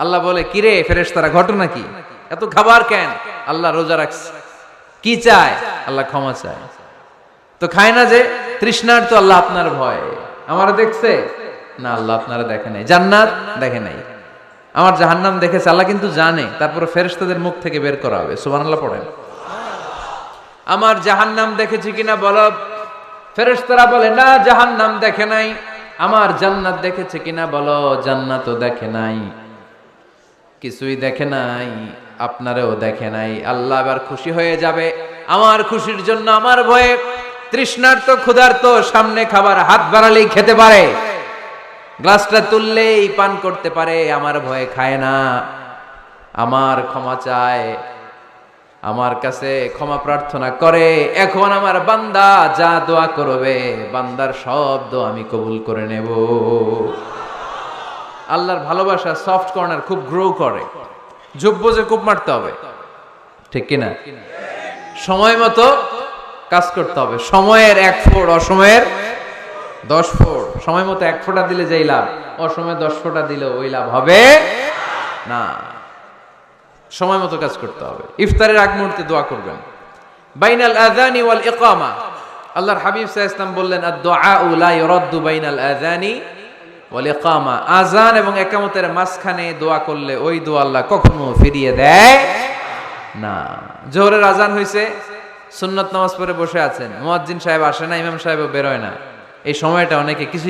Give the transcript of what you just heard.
আল্লাহ বলে, কিরে ফেরেশতারা, ঘটনা কি? এত খাবার কেন? আল্লাহ রোজা রাখছে। কি চায়? আল্লাহ ক্ষমা চায়। তো খায় না যে তৃষ্ণার, তো আল্লাহ আপনার ভয়। আমারে দেখছে না, আল্লাহ আপনারা দেখে নাই। জান্নাত দেখে নাই, আমার জাহান্নাম দেখেছে। আল্লাহ কিন্তু জানে, তারপরে ফেরেশতাদের মুখ থেকে বের করা হবে। সুবহানাল্লাহ পড়েন। আমার জাহান্নাম দেখেছি কিনা বলো। ফেরেশতারা বলে, না জাহান্নাম দেখে নাই। আমার জান্নাত দেখেছে কিনা বলো। জান্নাতও দেখে নাই, কিছুই দেখে নাই, আপনারেও দেখে নাই। আল্লাহ এবার খুশি হয়ে যাবে। আমার খুশির জন্য, আমার ভয়ে তৃষ্ণার্ত ক্ষুধার্ত সামনে খাবার হাত বাড়ালেই খেতে পারে, গ্লাসটা তুললেই পান করতে পারে, আমার ভয়ে খায় না। আমার ক্ষমা চায়, আমার কাছে ক্ষমা প্রার্থনা করে। এখন আমার বান্দা যা দোয়া করবে, বান্দার সব দোয়া আমি কবুল করে নেব। আল্লাহর ভালোবাসা সফট কর্নার খুব গ্রো করে, ঝোপ বোঝে খুব মারতে হবে, ঠিক কিনা? সময় মতো কাজ করতে হবে। সময়ের 1 ফোঁট, অসময়ের 10 ফোঁট। সময় মতো 1 ফোঁটা দিলে যেই লাভ, অসময়ে 10 ফোঁটা দিলে ওই লাভ হবে না। সময় মতো কাজ করতে হবে। ইফতারের আগ মুহূর্তে দোয়া করবেন। বাইনাল আযানি ওয়াল ইকামা, আল্লাহর হাবিব সাল্লাল্লাহু আলাইহি ওয়াসাল্লাম বললেন, আদ-দুআউ লা ইউরাদ্দু বাইনাল আযানি ওয়াল ইকামা। আযান এবং ইকামতের মাঝখানে দোয়া করলে ওই দোয়া আল্লাহ কখনো ফিরিয়ে দেয় না। জোহরের আযান হইছে, সুন্নাত নামাজ পড়ে বসে আছেন, মুয়াজ্জিন সাহেব আসে না, ইমাম সাহেবও বের হয় না। এই সময়টা অনেকে কিছু